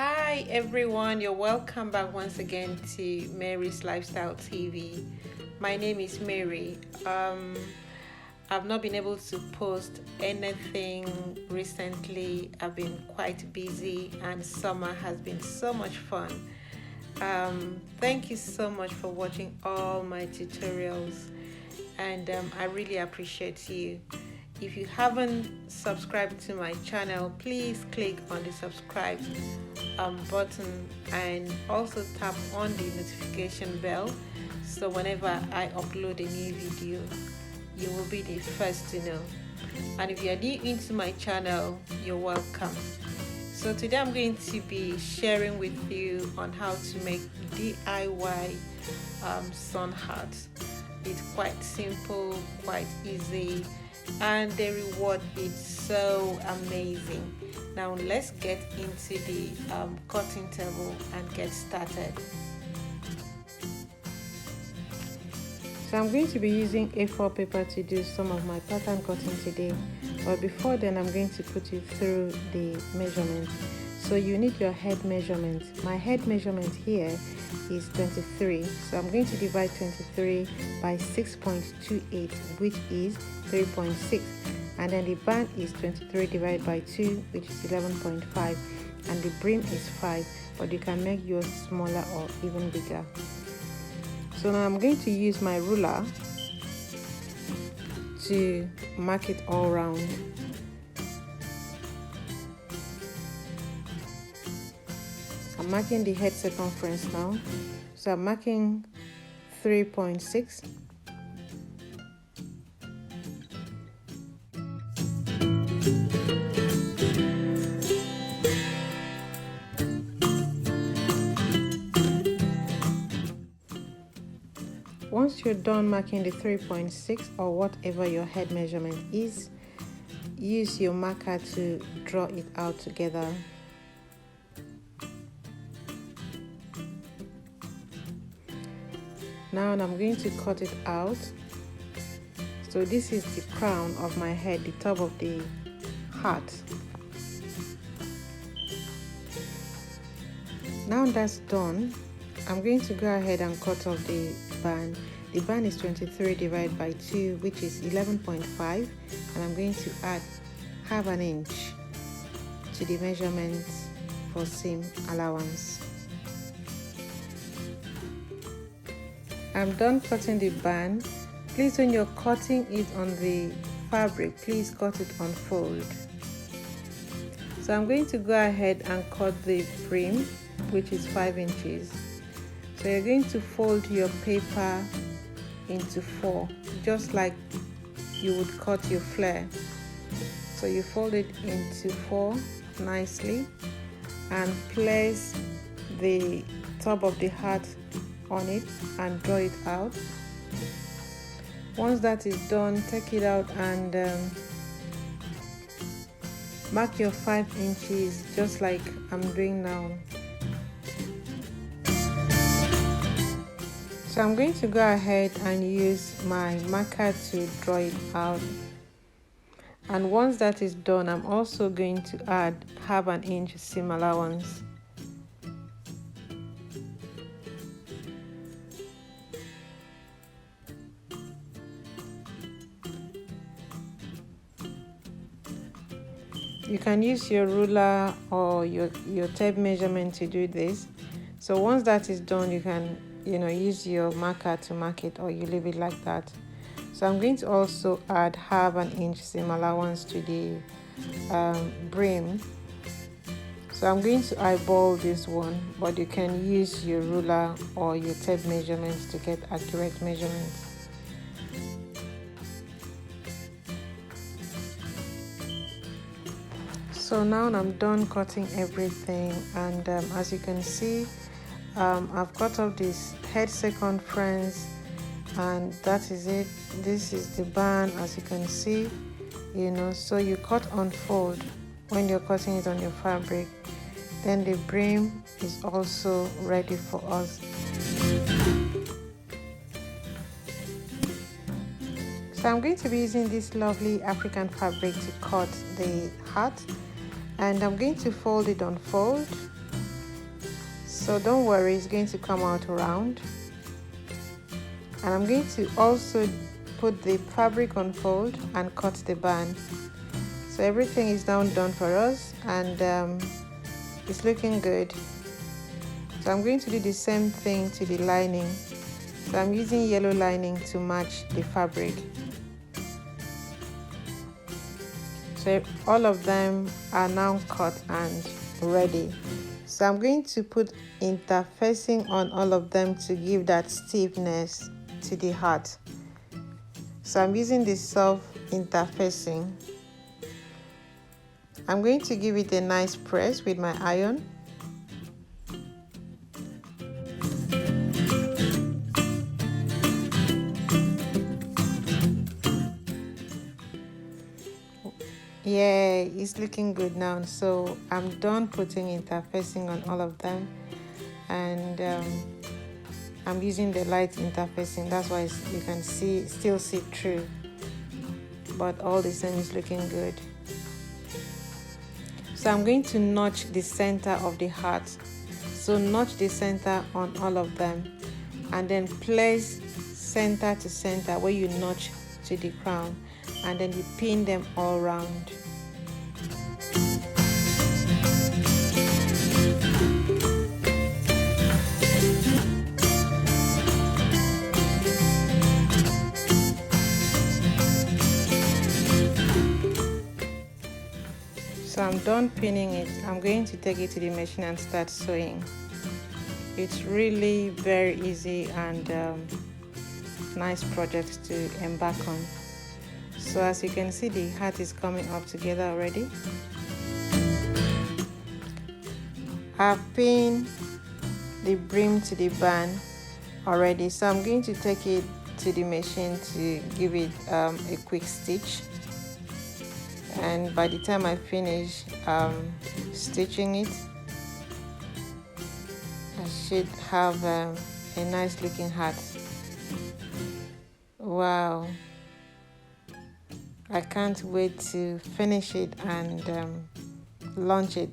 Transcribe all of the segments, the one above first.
Hi everyone, you're welcome back once again to Mary's Lifestyle TV. My name is Mary. I've not been able to post anything recently. I've been quite busy and summer has been so much fun. Thank you so much for watching all my tutorials and I really appreciate you. If you haven't subscribed to my channel, please click on the subscribe button and also tap on the notification bell so whenever I upload a new video you will be the first to know. And if you are new into my channel, you're welcome. So today I'm going to be sharing with you on how to make DIY sun hat. It's quite simple, quite easy, and the reward is so amazing. Now let's get into the cutting table and get started. So I'm going to be using A4 paper to do some of my pattern cutting today, but before then I'm going to put you through the measurement. So you need your head measurement. My head measurement here is 23, so I'm going to divide 23 by 6.28, which is 3.6, and then the band is 23 divided by 2, which is 11.5, and the brim is 5, but you can make yours smaller or even bigger. So now I'm going to use my ruler to mark it all round. I'm marking the head circumference now. So I'm marking 3.6. Once you're done marking the 3.6 or whatever your head measurement is, use your marker to draw it out together. Now I'm going to cut it out. So this is the crown of my head, the top of the hat. Now that's done, I'm going to go ahead and cut off the band. The band is 23 divided by 2, which is 11.5, and I'm going to add half an inch to the measurements for seam allowance. I'm done cutting the band. Please, when you're cutting it on the fabric, please cut it on fold. So I'm going to go ahead and cut the brim, which is 5 inches. So you're going to fold your paper into 4, just like you would cut your flare. So you fold it into 4 nicely and place the top of the hat on it and draw it out. Once that is done, take it out and mark your 5 inches just like I'm doing now. So I'm going to go ahead and use my marker to draw it out, and once that is done, I'm also going to add half an inch seam allowance. You can use your ruler or your tape measurement to do this. So once that is done, you can use your marker to mark it, or you leave it like that. So I'm going to also add half an inch seam allowance to the brim. So I'm going to eyeball this one, but you can use your ruler or your tape measurements to get accurate measurements. So now I'm done cutting everything, and as you can see, I've cut off this head circumference, and that is it. This is the band, as you can see. So you cut on fold when you're cutting it on your fabric. Then the brim is also ready for us. So I'm going to be using this lovely African fabric to cut the hat, and I'm going to fold it on fold So don't worry, it's going to come out round. And I'm going to also put the fabric on fold and cut the band. So everything is now done for us, and it's looking good. So I'm going to do the same thing to the lining. So I'm using yellow lining to match the fabric. So all of them are now cut and ready. So I'm going to put interfacing on all of them to give that stiffness to the heart. So I'm using the soft interfacing. I'm going to give it a nice press with my iron. Yeah, it's looking good now. So I'm done putting interfacing on all of them, and I'm using the light interfacing. That's why you can still see through, but all the same is looking good. So I'm going to notch the center of the heart. So notch the center on all of them, and then place center to center where you notch to the crown, and then you pin them all around. So I'm done pinning it. I'm going to take it to the machine and start sewing. It's really very easy and nice project to embark on. So as you can see, the hat is coming up together already. I've pinned the brim to the band already, so I'm going to take it to the machine to give it a quick stitch. And by the time I finish stitching it, I should have a nice looking hat. Wow, I can't wait to finish it and launch it.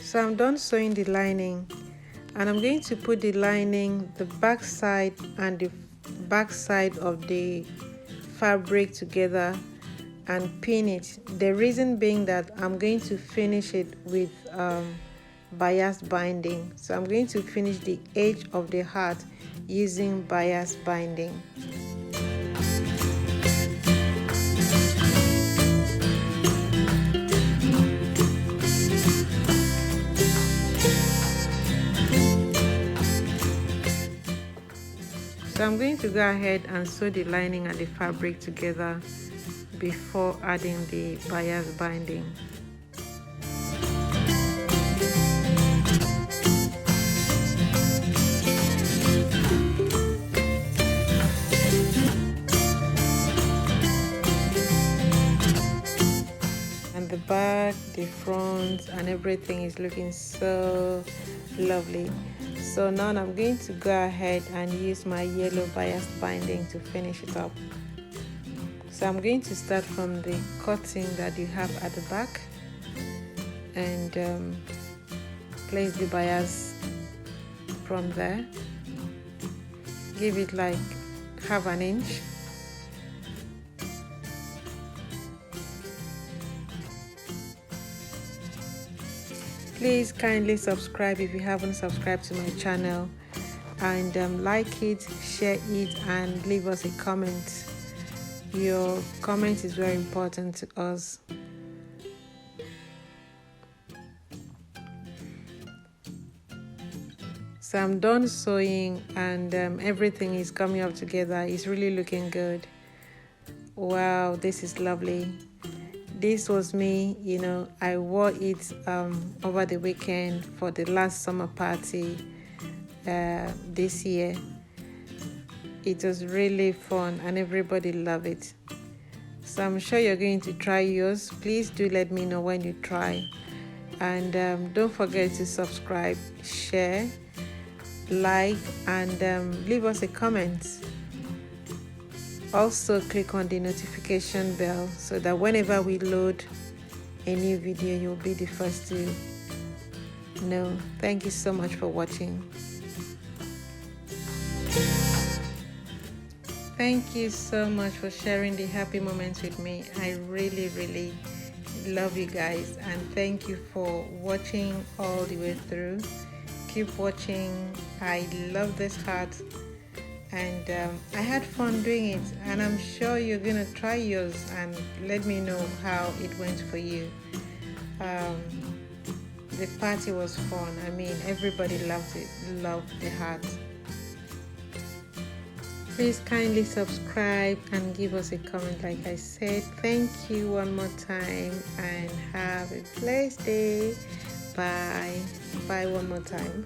So I'm done sewing the lining, and I'm going to put the lining, the back side and the back side of the fabric together and pin it. The reason being that I'm going to finish it with bias binding. So I'm going to finish the edge of the heart using bias binding. So I'm going to go ahead and sew the lining and the fabric together before adding the bias binding. And the back, the front, and everything is looking so lovely. So now I'm going to go ahead and use my yellow bias binding to finish it up. So I'm going to start from the cutting that you have at the back and place the bias from there. Give it like half an inch. Please kindly subscribe if you haven't subscribed to my channel, and like it, share it, and leave us a comment. Your comment is very important to us. So I'm done sewing, and everything is coming up together. It's really looking good. Wow, this is lovely. This was me, you know, I wore it over the weekend for the last summer party this year. It was really fun and everybody loved it. So I'm sure you're going to try yours. Please do let me know when you try. And don't forget to subscribe, share, like, and leave us a comment. Also click on the notification bell so that whenever we load a new video, you'll be the first to No, thank you so much for watching. Thank you so much for sharing the happy moments with me. I really, really love you guys, and thank you for watching all the way through. Keep watching. I love this heart, and I had fun doing it, and I'm sure you're gonna try yours and let me know how it went for you. The party was fun. I mean, everybody loved it, loved the heart. Please kindly subscribe and give us a comment like I said. Thank you one more time, and have a blessed day. Bye. Bye one more time.